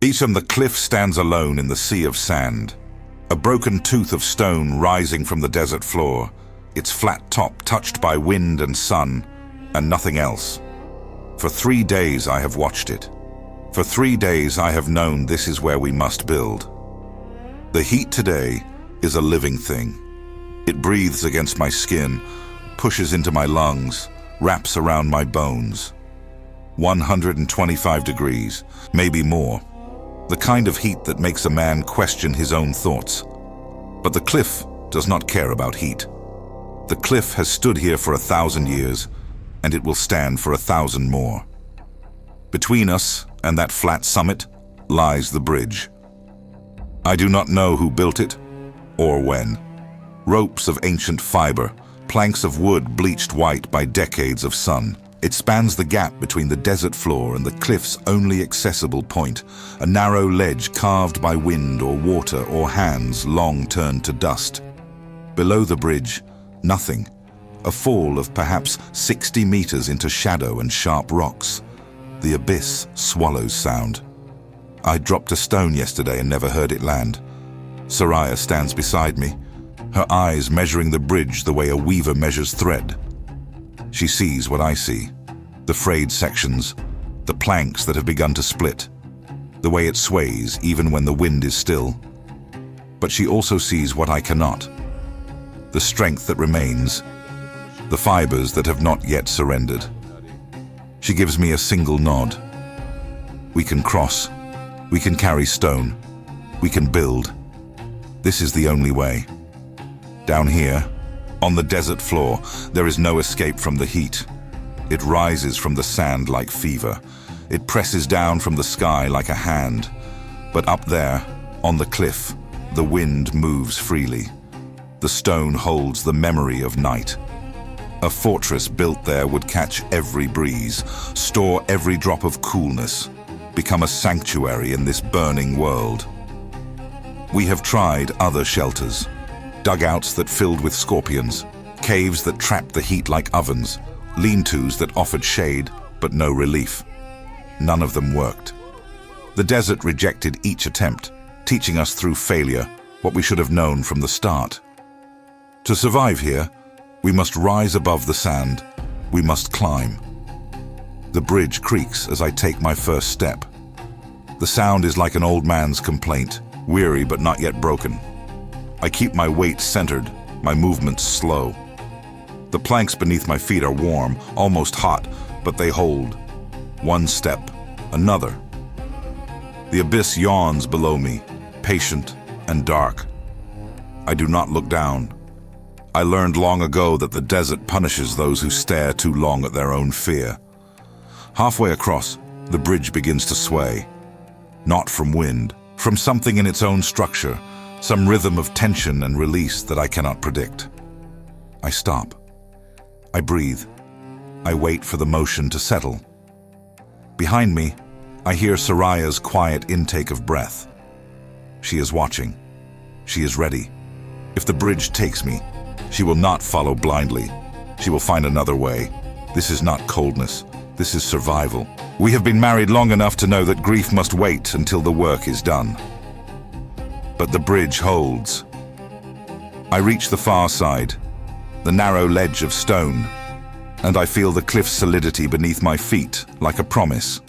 The cliff stands alone in the sea of sand, a broken tooth of stone rising from the desert floor, its flat top touched by wind and sun, and nothing else. For 3 days I have watched it. For 3 days I have known this is where we must build. The heat today is a living thing. It breathes against my skin, pushes into my lungs, wraps around my bones. 125 degrees, maybe more. The kind of heat that makes a man question his own thoughts. But the cliff does not care about heat. The cliff has stood here for 1,000 years, and it will stand for 1,000 more. Between us and that flat summit lies the bridge. I do not know who built it or when. Ropes of ancient fiber, planks of wood bleached white by decades of sun. It spans the gap between the desert floor and the cliff's only accessible point, a narrow ledge carved by wind or water or hands long turned to dust. Below the bridge, nothing. A fall of perhaps 60 meters into shadow and sharp rocks. The abyss swallows sound. I dropped a stone yesterday and never heard it land. Soraya stands beside me, her eyes measuring the bridge the way a weaver measures thread. She sees what I see, the frayed sections, the planks that have begun to split, the way it sways even when the wind is still. But she also sees what I cannot, the strength that remains, the fibers that have not yet surrendered. She gives me a single nod. We can cross, we can carry stone, we can build. This is the only way. Down here, on the desert floor, there is no escape from the heat. It rises from the sand like fever. It presses down from the sky like a hand. But up there, on the cliff, the wind moves freely. The stone holds the memory of night. A fortress built there would catch every breeze, store every drop of coolness, become a sanctuary in this burning world. We have tried other shelters, dugouts that filled with scorpions, caves that trapped the heat like ovens, lean-tos that offered shade but no relief. None of them worked. The desert rejected each attempt, teaching us through failure what we should have known from the start. To survive here, we must rise above the sand. We must climb. The bridge creaks as I take my first step. The sound is like an old man's complaint, weary but not yet broken. I keep my weight centered, my movements slow. The planks beneath my feet are warm, almost hot, but they hold. One step, another. The abyss yawns below me, patient and dark. I do not look down. I learned long ago that the desert punishes those who stare too long at their own fear. Halfway across, the bridge begins to sway. Not from wind, from something in its own structure, some rhythm of tension and release that I cannot predict. I stop. I breathe. I wait for the motion to settle. Behind me, I hear Soraya's quiet intake of breath. She is watching. She is ready. If the bridge takes me, she will not follow blindly. She will find another way. This is not coldness. This is survival. We have been married long enough to know that grief must wait until the work is done. But the bridge holds. I reach the far side, the narrow ledge of stone, and I feel the cliff's solidity beneath my feet like a promise.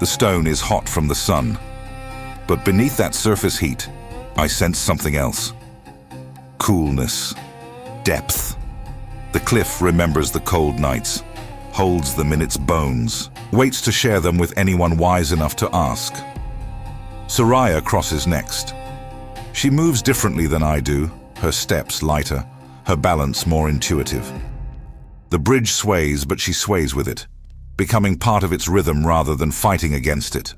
The stone is hot from the sun, but beneath that surface heat, I sense something else. Coolness, depth. The cliff remembers the cold nights, holds them in its bones, waits to share them with anyone wise enough to ask. Soraya crosses next. She moves differently than I do, her steps lighter, her balance more intuitive. The bridge sways, but she sways with it, becoming part of its rhythm rather than fighting against it.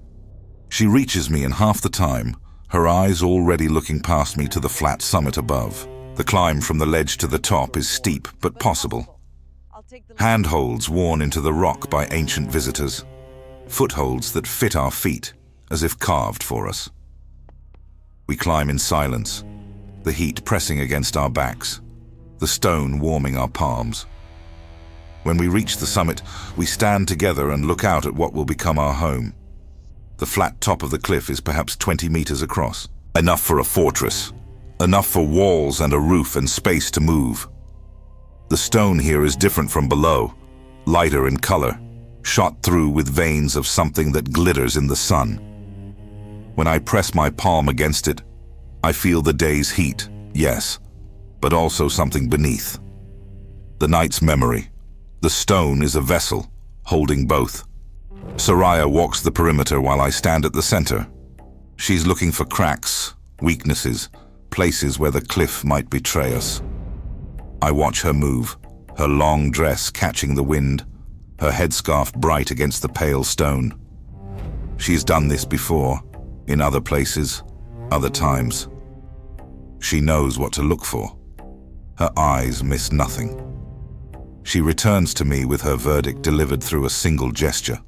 She reaches me in half the time, her eyes already looking past me to the flat summit above. The climb from the ledge to the top is steep but possible. Handholds worn into the rock by ancient visitors. Footholds that fit our feet, as if carved for us. We climb in silence, the heat pressing against our backs, the stone warming our palms. When we reach the summit, we stand together and look out at what will become our home. The flat top of the cliff is perhaps 20 meters across. Enough for a fortress. Enough for walls and a roof and space to move. The stone here is different from below, lighter in color, shot through with veins of something that glitters in the sun. When I press my palm against it, I feel the day's heat, yes, but also something beneath. The night's memory. The stone is a vessel, holding both. Soraya walks the perimeter while I stand at the center. She's looking for cracks, weaknesses, places where the cliff might betray us. I watch her move, her long dress catching the wind, her headscarf bright against the pale stone. She's done this before, in other places, other times. She knows what to look for. Her eyes miss nothing. She returns to me with her verdict delivered through a single gesture.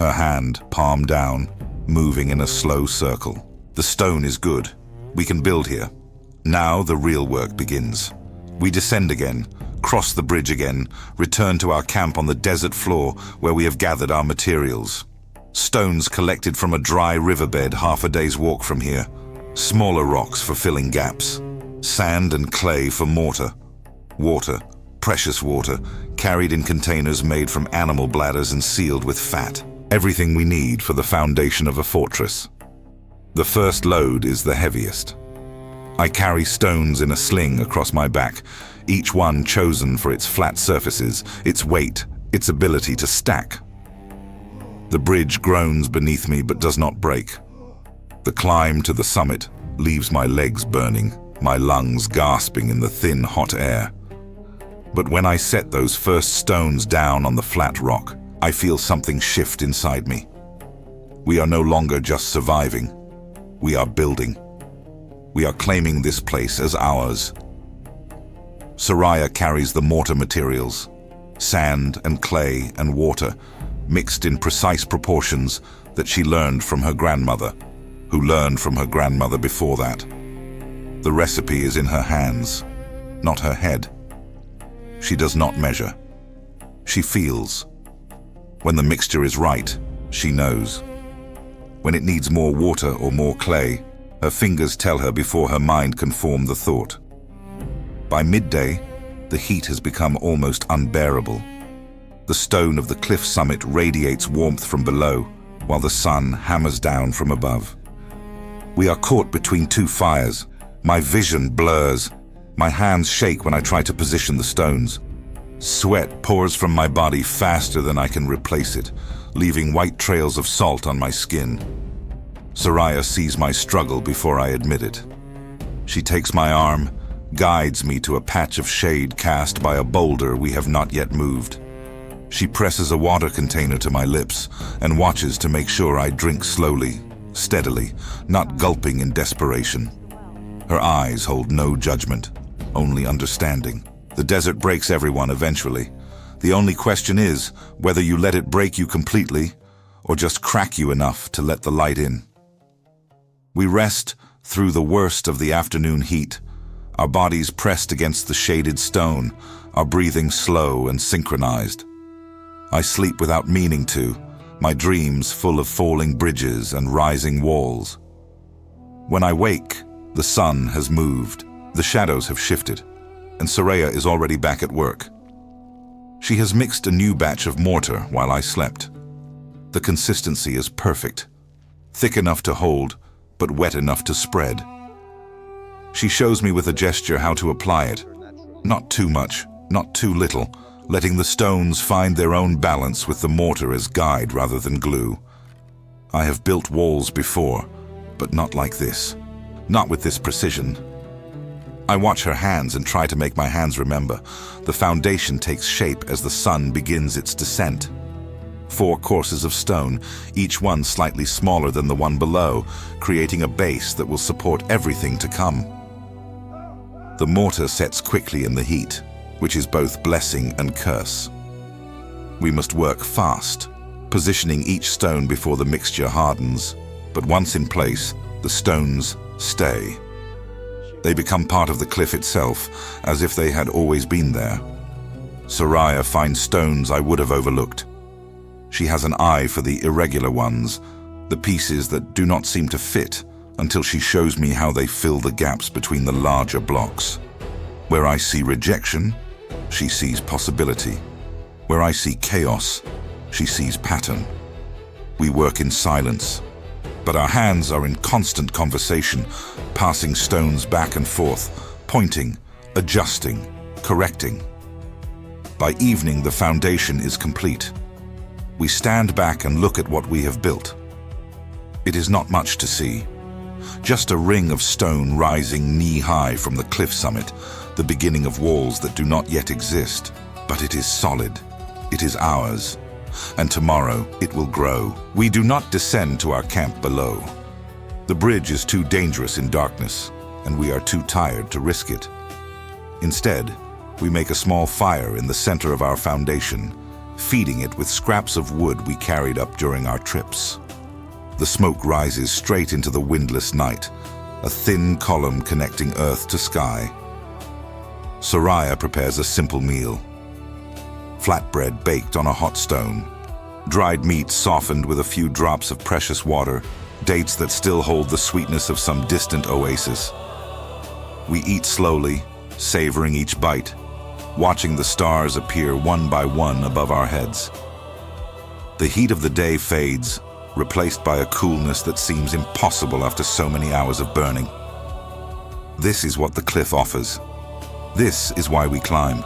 Her hand, palm down, moving in a slow circle. The stone is good. We can build here. Now the real work begins. We descend again, cross the bridge again, return to our camp on the desert floor where we have gathered our materials. Stones collected from a dry riverbed half a day's walk from here. Smaller rocks for filling gaps. Sand and clay for mortar. Water, precious water, carried in containers made from animal bladders and sealed with fat. Everything we need for the foundation of a fortress. The first load is the heaviest. I carry stones in a sling across my back, each one chosen for its flat surfaces, its weight, its ability to stack. The bridge groans beneath me but does not break. The climb to the summit leaves my legs burning, my lungs gasping in the thin, hot air. But when I set those first stones down on the flat rock, I feel something shift inside me. We are no longer just surviving. We are building. We are claiming this place as ours. Soraya carries the mortar materials, sand and clay and water, mixed in precise proportions that she learned from her grandmother, who learned from her grandmother before that. The recipe is in her hands, not her head. She does not measure. She feels. When the mixture is right, she knows. When it needs more water or more clay, her fingers tell her before her mind can form the thought. By midday, the heat has become almost unbearable. The stone of the cliff summit radiates warmth from below, while the sun hammers down from above. We are caught between two fires. My vision blurs. My hands shake when I try to position the stones. Sweat pours from my body faster than I can replace it, leaving white trails of salt on my skin. Soraya sees my struggle before I admit it. She takes my arm, guides me to a patch of shade cast by a boulder we have not yet moved. She presses a water container to my lips and watches to make sure I drink slowly, steadily, not gulping in desperation. Her eyes hold no judgment, only understanding. The desert breaks everyone eventually. The only question is whether you let it break you completely or just crack you enough to let the light in. We rest through the worst of the afternoon heat, our bodies pressed against the shaded stone, our breathing slow and synchronized. I sleep without meaning to, my dreams full of falling bridges and rising walls. When I wake, the sun has moved, the shadows have shifted, and Soraya is already back at work. She has mixed a new batch of mortar while I slept. The consistency is perfect, thick enough to hold, but wet enough to spread. She shows me with a gesture how to apply it. Not too much, not too little, letting the stones find their own balance with the mortar as guide rather than glue. I have built walls before, but not like this. Not with this precision. I watch her hands and try to make my hands remember. The foundation takes shape as the sun begins its descent. 4 courses of stone, each one slightly smaller than the one below, creating a base that will support everything to come. The mortar sets quickly in the heat, which is both blessing and curse. We must work fast, positioning each stone before the mixture hardens, but once in place, the stones stay. They become part of the cliff itself, as if they had always been there. Soraya finds stones I would have overlooked. She has an eye for the irregular ones, the pieces that do not seem to fit until she shows me how they fill the gaps between the larger blocks. Where I see rejection, she sees possibility. Where I see chaos, she sees pattern. We work in silence, but our hands are in constant conversation, passing stones back and forth, pointing, adjusting, correcting. By evening, the foundation is complete. We stand back and look at what we have built. It is not much to see. Just a ring of stone rising knee-high from the cliff summit, the beginning of walls that do not yet exist. But it is solid. It is ours. And tomorrow it will grow. We do not descend to our camp below. The bridge is too dangerous in darkness, and we are too tired to risk it. Instead, we make a small fire in the center of our foundation, feeding it with scraps of wood we carried up during our trips. The smoke rises straight into the windless night, a thin column connecting earth to sky. Soraya prepares a simple meal. Flatbread baked on a hot stone, dried meat softened with a few drops of precious water, dates that still hold the sweetness of some distant oasis. We eat slowly, savoring each bite, watching the stars appear one by one above our heads. The heat of the day fades, replaced by a coolness that seems impossible after so many hours of burning. This is what the cliff offers. This is why we climb.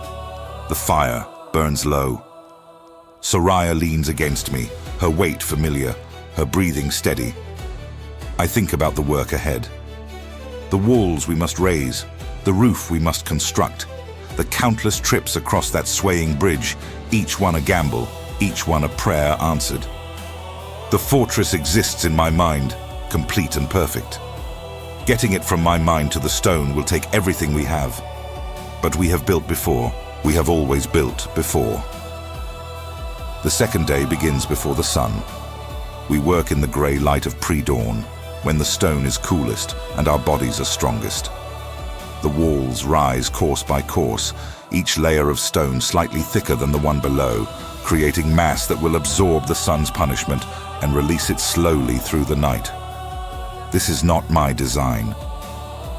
The fire burns low. Soraya leans against me, her weight familiar, her breathing steady. I think about the work ahead. The walls we must raise, the roof we must construct, the countless trips across that swaying bridge, each one a gamble, each one a prayer answered. The fortress exists in my mind, complete and perfect. Getting it from my mind to the stone will take everything we have. But we have built before. We have always built before. The second day begins before the sun. We work in the grey light of pre-dawn, when the stone is coolest and our bodies are strongest. The walls rise course by course, each layer of stone slightly thicker than the one below, creating mass that will absorb the sun's punishment and release it slowly through the night. This is not my design.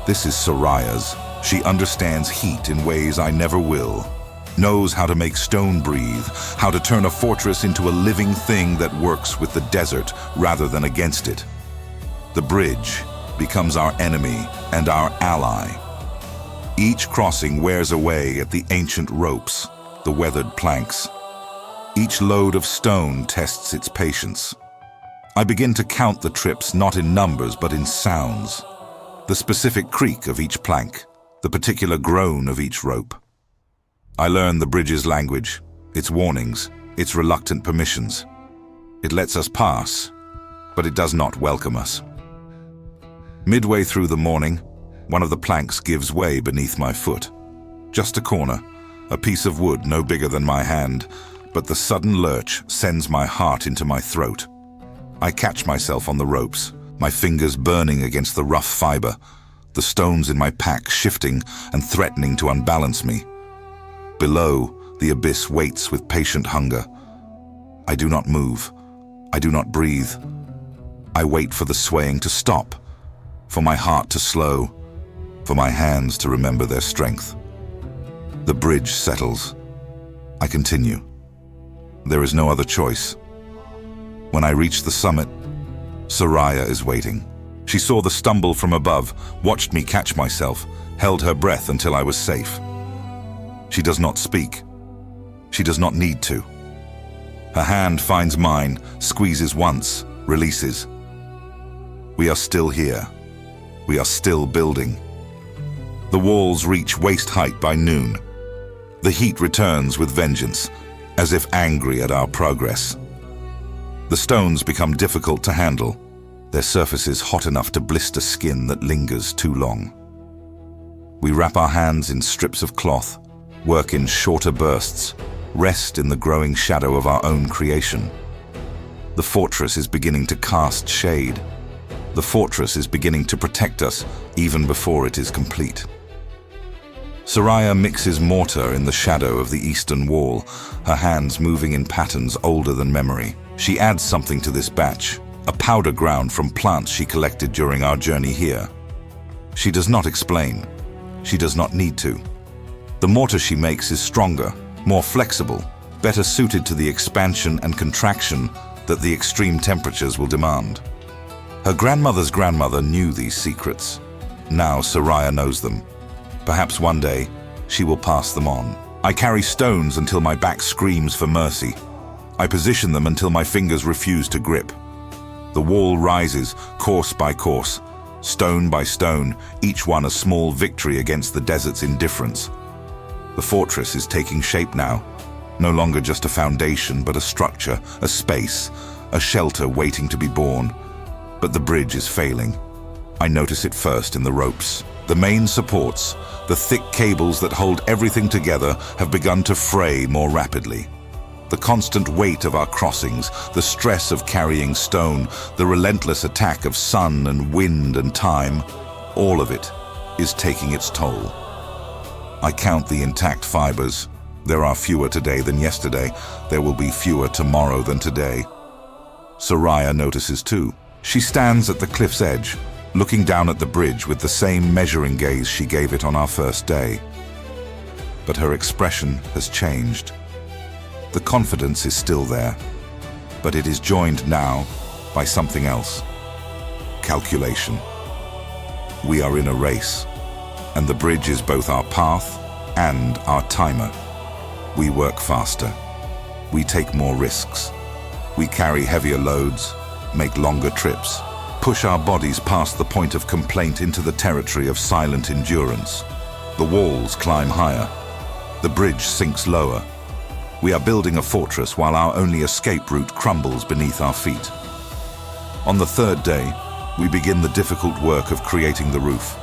This is Soraya's. She understands heat in ways I never will, knows how to make stone breathe, how to turn a fortress into a living thing that works with the desert rather than against it. The bridge becomes our enemy and our ally. Each crossing wears away at the ancient ropes, the weathered planks. Each load of stone tests its patience. I begin to count the trips not in numbers but in sounds. The specific creak of each plank, the particular groan of each rope. I learn the bridge's language, its warnings, its reluctant permissions. It lets us pass, but it does not welcome us. Midway through the morning, one of the planks gives way beneath my foot. Just a corner, a piece of wood no bigger than my hand, but the sudden lurch sends my heart into my throat. I catch myself on the ropes, my fingers burning against the rough fiber, the stones in my pack shifting and threatening to unbalance me. Below, the abyss waits with patient hunger. I do not move. I do not breathe. I wait for the swaying to stop, for my heart to slow, for my hands to remember their strength. The bridge settles. I continue. There is no other choice. When I reach the summit, Soraya is waiting. She saw the stumble from above, watched me catch myself, held her breath until I was safe. She does not speak. She does not need to. Her hand finds mine, squeezes once, releases. We are still here. We are still building. The walls reach waist height by noon. The heat returns with vengeance, as if angry at our progress. The stones become difficult to handle, their surfaces hot enough to blister skin that lingers too long. We wrap our hands in strips of cloth, work in shorter bursts, rest in the growing shadow of our own creation. The fortress is beginning to cast shade. The fortress is beginning to protect us even before it is complete. Soraya mixes mortar in the shadow of the eastern wall, her hands moving in patterns older than memory. She adds something to this batch, a powder ground from plants she collected during our journey here. She does not explain. She does not need to. The mortar she makes is stronger, more flexible, better suited to the expansion and contraction that the extreme temperatures will demand. Her grandmother's grandmother knew these secrets. Now Soraya knows them. Perhaps one day, she will pass them on. I carry stones until my back screams for mercy. I position them until my fingers refuse to grip. The wall rises, course by course, stone by stone, each one a small victory against the desert's indifference. The fortress is taking shape now, no longer just a foundation, but a structure, a space, a shelter waiting to be born. But the bridge is failing. I notice it first in the ropes. The main supports, the thick cables that hold everything together, have begun to fray more rapidly. The constant weight of our crossings, the stress of carrying stone, the relentless attack of sun and wind and time, all of it is taking its toll. I count the intact fibers. There are fewer today than yesterday. There will be fewer tomorrow than today. Soraya notices too. She stands at the cliff's edge, looking down at the bridge with the same measuring gaze she gave it on our first day. But her expression has changed. The confidence is still there, but it is joined now by something else. Calculation. We are in a race, and the bridge is both our path and our timer. We work faster. We take more risks. We carry heavier loads, make longer trips, push our bodies past the point of complaint into the territory of silent endurance. The walls climb higher. The bridge sinks lower. We are building a fortress while our only escape route crumbles beneath our feet. On the third day, we begin the difficult work of creating the roof.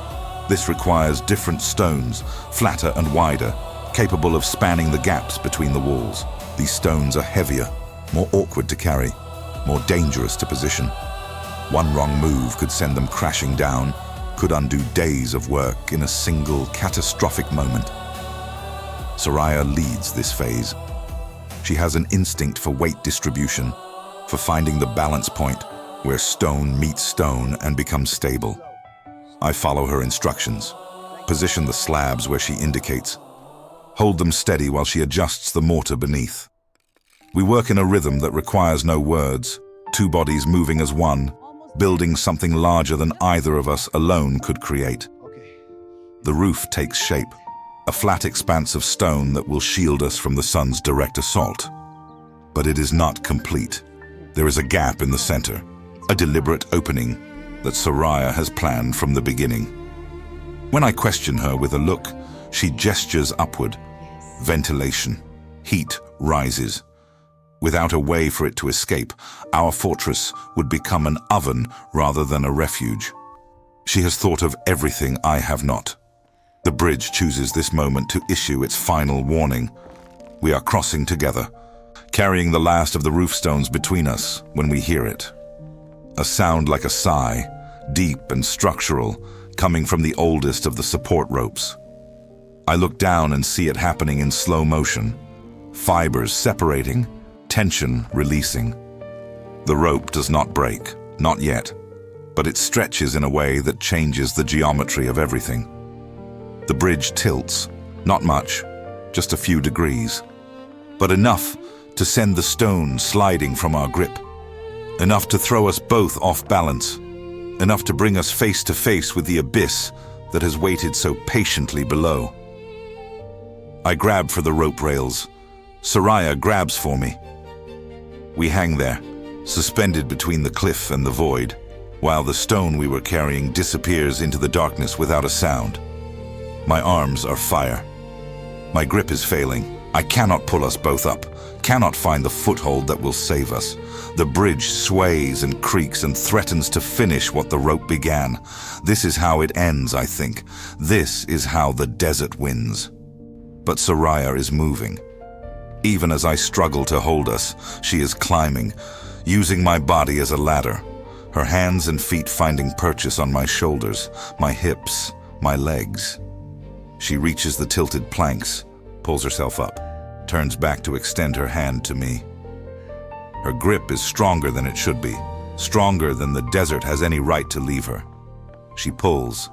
This requires different stones, flatter and wider, capable of spanning the gaps between the walls. These stones are heavier, more awkward to carry, more dangerous to position. One wrong move could send them crashing down, could undo days of work in a single catastrophic moment. Soraya leads this phase. She has an instinct for weight distribution, for finding the balance point where stone meets stone and becomes stable. I follow her instructions. Position the slabs where she indicates. Hold them steady while she adjusts the mortar beneath. We work in a rhythm that requires no words, two bodies moving as one, building something larger than either of us alone could create. The roof takes shape, a flat expanse of stone that will shield us from the sun's direct assault. But it is not complete. There is a gap in the center, a deliberate opening that Soraya has planned from the beginning. When I question her with a look, she gestures upward. Ventilation. Heat rises. Without a way for it to escape, our fortress would become an oven rather than a refuge. She has thought of everything I have not. The bridge chooses this moment to issue its final warning. We are crossing together, carrying the last of the roof stones between us when we hear it. A sound like a sigh, deep and structural, coming from the oldest of the support ropes. I look down and see it happening in slow motion. Fibers separating, tension releasing. The rope does not break, not yet, but it stretches in a way that changes the geometry of everything. The bridge tilts, not much, just a few degrees, but enough to send the stone sliding from our grip, enough to throw us both off balance, enough to bring us face to face with the abyss that has waited so patiently below. I grab for the rope rails. Soraya grabs for me. We hang there, suspended between the cliff and the void, while the stone we were carrying disappears into the darkness without a sound. My arms are fire. My grip is failing. I cannot pull us both up, cannot find the foothold that will save us. The bridge sways and creaks and threatens to finish what the rope began. This is how it ends, I think. This is how the desert wins. But Soraya is moving. Even as I struggle to hold us, she is climbing, using my body as a ladder, her hands and feet finding purchase on my shoulders, my hips, my legs. She reaches the tilted planks, pulls herself up, turns back to extend her hand to me. Her grip is stronger than it should be, stronger than the desert has any right to leave her. She pulls.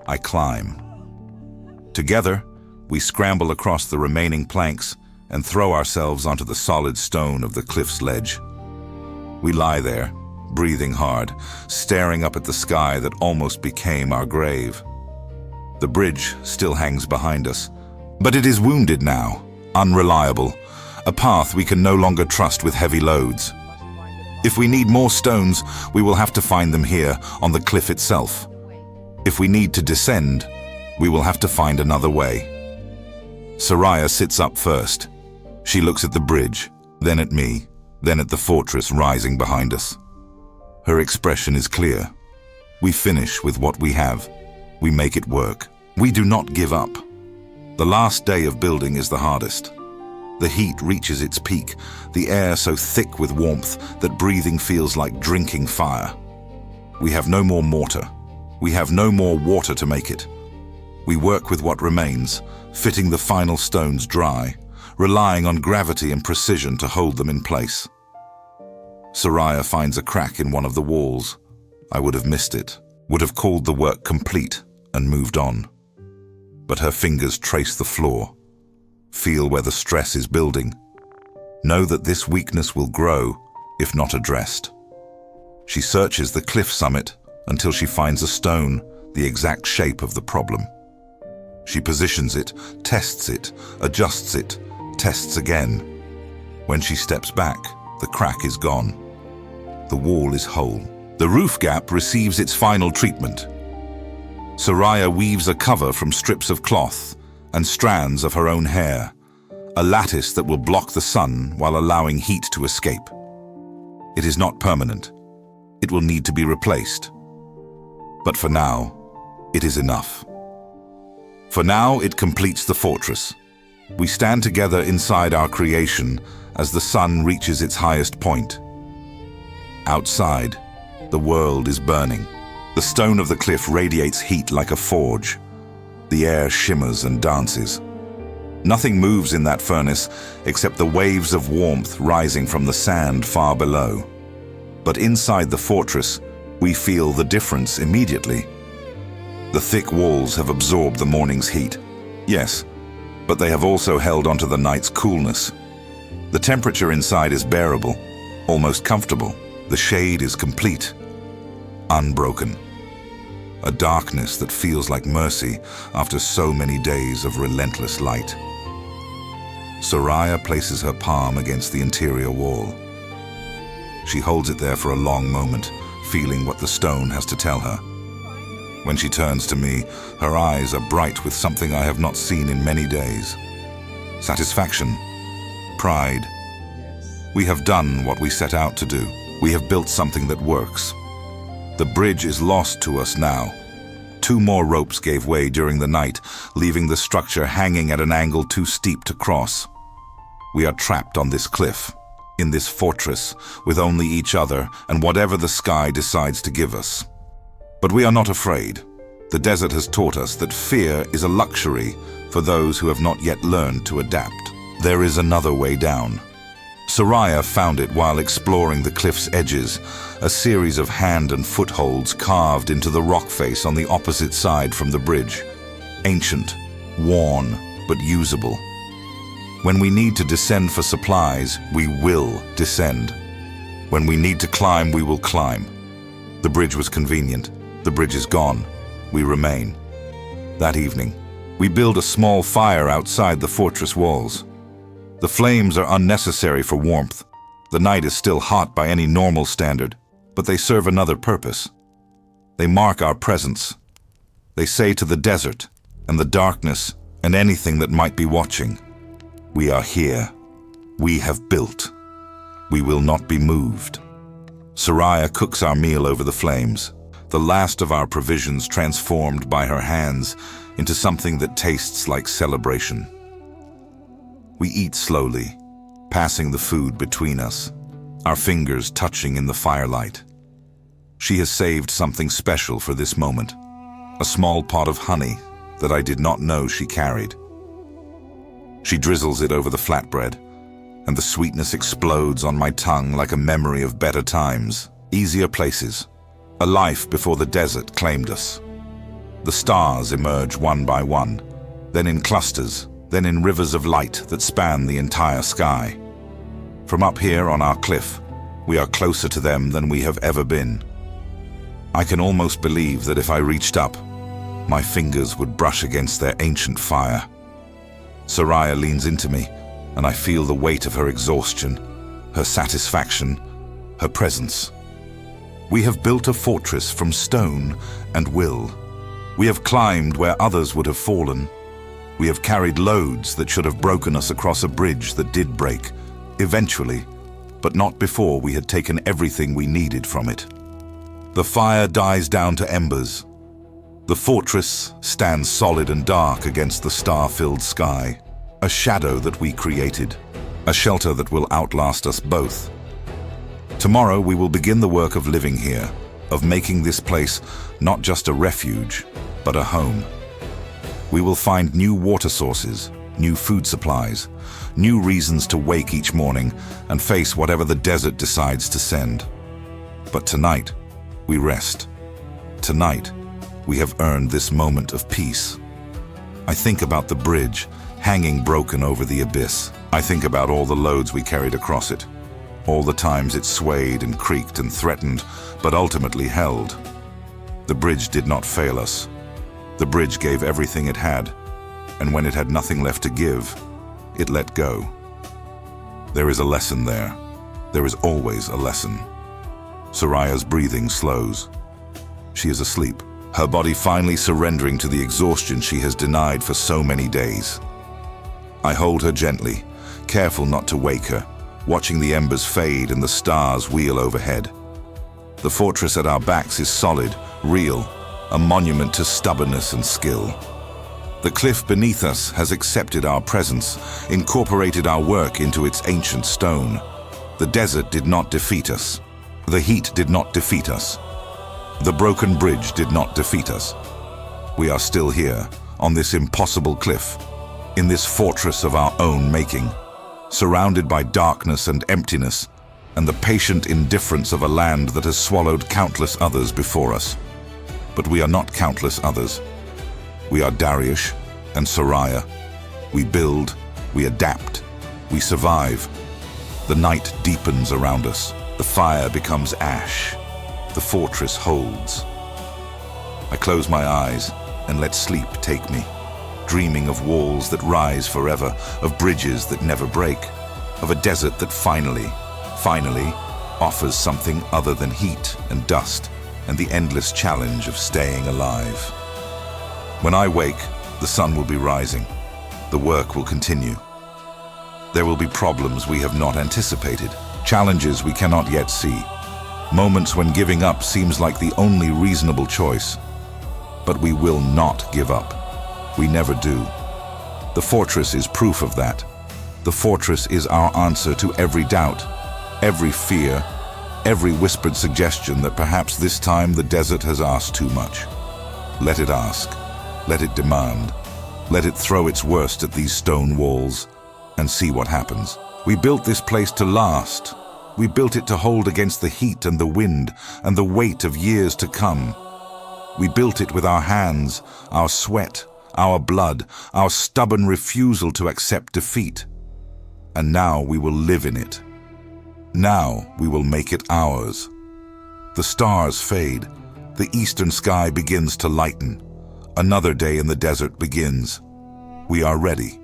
I climb. Together, we scramble across the remaining planks and throw ourselves onto the solid stone of the cliff's ledge. We lie there, breathing hard, staring up at the sky that almost became our grave. The bridge still hangs behind us, but it is wounded now, unreliable, a path we can no longer trust with heavy loads. If we need more stones, we will have to find them here, on the cliff itself. If we need to descend, we will have to find another way. Soraya sits up first. She looks at the bridge, then at me, then at the fortress rising behind us. Her expression is clear. We finish with what we have. We make it work. We do not give up. The last day of building is the hardest. The heat reaches its peak, the air so thick with warmth that breathing feels like drinking fire. We have no more mortar. We have no more water to make it. We work with what remains, fitting the final stones dry, relying on gravity and precision to hold them in place. Soraya finds a crack in one of the walls. I would have missed it, would have called the work complete and moved on. But her fingers trace the floor, feel where the stress is building, know that this weakness will grow if not addressed. She searches the cliff summit until she finds a stone, the exact shape of the problem. She positions it, tests it, adjusts it, tests again. When she steps back, the crack is gone. The wall is whole. The roof gap receives its final treatment. Soraya weaves a cover from strips of cloth and strands of her own hair, a lattice that will block the sun while allowing heat to escape. It is not permanent. It will need to be replaced. But for now, it is enough. For now, it completes the fortress. We stand together inside our creation as the sun reaches its highest point. Outside, the world is burning. The stone of the cliff radiates heat like a forge. The air shimmers and dances. Nothing moves in that furnace except the waves of warmth rising from the sand far below. But inside the fortress, we feel the difference immediately. The thick walls have absorbed the morning's heat. Yes, but they have also held onto the night's coolness. The temperature inside is bearable, almost comfortable. The shade is complete, unbroken. A darkness that feels like mercy after so many days of relentless light. Soraya places her palm against the interior wall. She holds it there for a long moment, feeling what the stone has to tell her. When she turns to me, her eyes are bright with something I have not seen in many days. Satisfaction, pride. We have done what we set out to do. We have built something that works. The bridge is lost to us now. 2 more ropes gave way during the night, leaving the structure hanging at an angle too steep to cross. We are trapped on this cliff, in this fortress, with only each other and whatever the sky decides to give us. But we are not afraid. The desert has taught us that fear is a luxury for those who have not yet learned to adapt. There is another way down. Soraya found it while exploring the cliff's edges, a series of hand and footholds carved into the rock face on the opposite side from the bridge. Ancient, worn, but usable. When we need to descend for supplies, we will descend. When we need to climb, we will climb. The bridge was convenient. The bridge is gone. We remain. That evening, we build a small fire outside the fortress walls. The flames are unnecessary for warmth. The night is still hot by any normal standard, but they serve another purpose. They mark our presence. They say to the desert and the darkness and anything that might be watching, we are here. We have built. We will not be moved. Soraya cooks our meal over the flames, the last of our provisions transformed by her hands into something that tastes like celebration. We eat slowly, passing the food between us, our fingers touching in the firelight. She has saved something special for this moment, a small pot of honey that I did not know she carried. She drizzles it over the flatbread, and the sweetness explodes on my tongue like a memory of better times. easier places, a life before the desert claimed us. The stars emerge one by one, then in clusters, then in rivers of light that span the entire sky. From up here on our cliff, we are closer to them than we have ever been. I can almost believe that if I reached up, my fingers would brush against their ancient fire. Soraya leans into me, and I feel the weight of her exhaustion, her satisfaction, her presence. We have built a fortress from stone and will. We have climbed where others would have fallen. We have carried loads that should have broken us across a bridge that did break, eventually, but not before we had taken everything we needed from it. The fire dies down to embers. The fortress stands solid and dark against the star-filled sky, a shadow that we created, a shelter that will outlast us both. Tomorrow we will begin the work of living here, of making this place not just a refuge, but a home. We will find new water sources, new food supplies, new reasons to wake each morning and face whatever the desert decides to send. But tonight, we rest. Tonight, we have earned this moment of peace. I think about the bridge, hanging broken over the abyss. I think about all the loads we carried across it, all the times it swayed and creaked and threatened, but ultimately held. The bridge did not fail us. The bridge gave everything it had, and when it had nothing left to give, it let go. There is a lesson there. There is always a lesson. Soraya's breathing slows. She is asleep, her body finally surrendering to the exhaustion she has denied for so many days. I hold her gently, careful not to wake her, watching the embers fade and the stars wheel overhead. The fortress at our backs is solid, real, a monument to stubbornness and skill. The cliff beneath us has accepted our presence, incorporated our work into its ancient stone. The desert did not defeat us. The heat did not defeat us. The broken bridge did not defeat us. We are still here, on this impossible cliff, in this fortress of our own making, surrounded by darkness and emptiness, and the patient indifference of a land that has swallowed countless others before us. But we are not countless others. We are Dariush and Soraya. We build, we adapt, we survive. The night deepens around us. The fire becomes ash. The fortress holds. I close my eyes and let sleep take me, dreaming of walls that rise forever, of bridges that never break, of a desert that finally offers something other than heat and dust and the endless challenge of staying alive. When I wake, the sun will be rising. The work will continue. There will be problems we have not anticipated, challenges we cannot yet see, moments when giving up seems like the only reasonable choice. But we will not give up. We never do. The fortress is proof of that. The fortress is our answer to every doubt, every fear, every whispered suggestion that perhaps this time the desert has asked too much. Let it ask. Let it demand. Let it throw its worst at these stone walls and see what happens. We built this place to last. We built it to hold against the heat and the wind and the weight of years to come. We built it with our hands, our sweat, our blood, our stubborn refusal to accept defeat. And now we will live in it. Now we will make it ours. The stars fade. The eastern sky begins to lighten. Another day in the desert begins. We are ready.